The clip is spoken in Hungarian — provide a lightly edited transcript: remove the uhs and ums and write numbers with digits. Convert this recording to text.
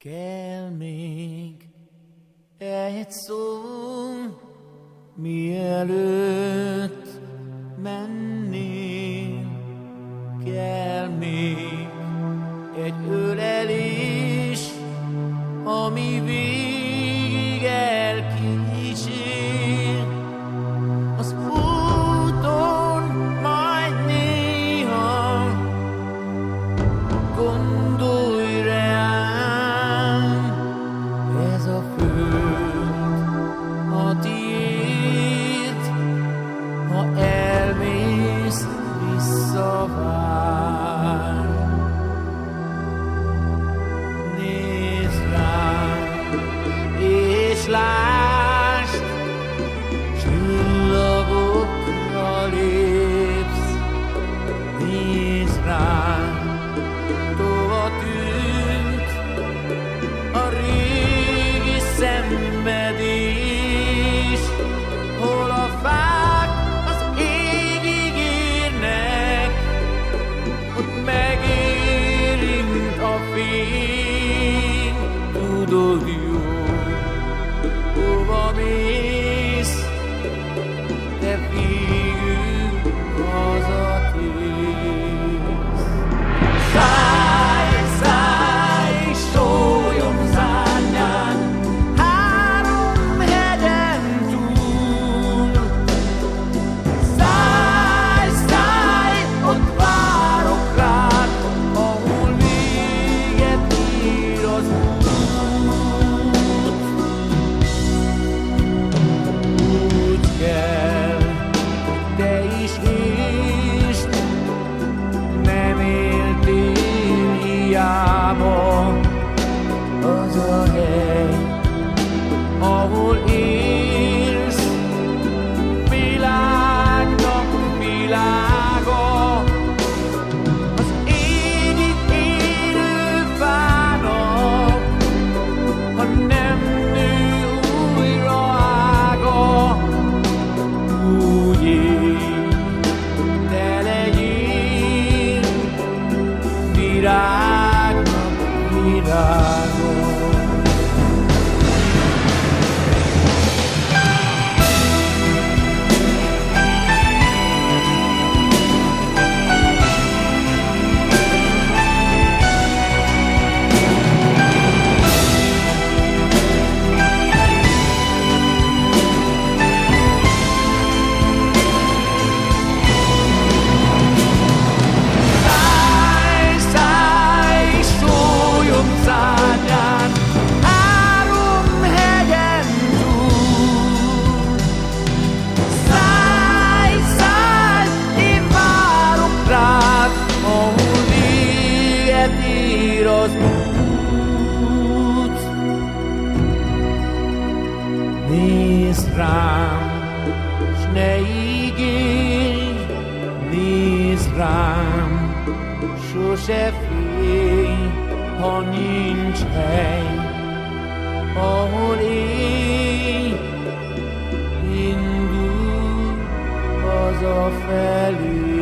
Kell még egy szó, mielőtt mennél, kell még egy ölelés, ami végig elkísér. Az úton majd néha gondolj rám, ez a föld a tiéd, ha elmész, visszavár. Nézd rám, és lásd, csillagokra lépsz. Nézd rám, tova tűnt a régi szenvedés, hol a fák az égig érnek, ott megérint a fény. Tudod jó, hova mész, te végül hazatérsz. Szállj, szállj, sóllyom szárnyán, három hegyen túl. Szállj, szállj, ott várok rád, ahol véget ér az út. Úgy kell, hogy te is értsd, nem éltél hiába. Az a hely, ahol élsz, világnak világa. Az égi élő fának, ha nem nő újra ága. Úgy élj, te legyél virágnak virága. Szállj, szállj, sóllyom szárnyán, három hegyen túl. Szállj, szállj, én várok rád, ahol véget ér az út. Nézd rám, s ne ígérj, nézd rám, sose félj, ha nincs hely, ahol élj, indul hazafelé.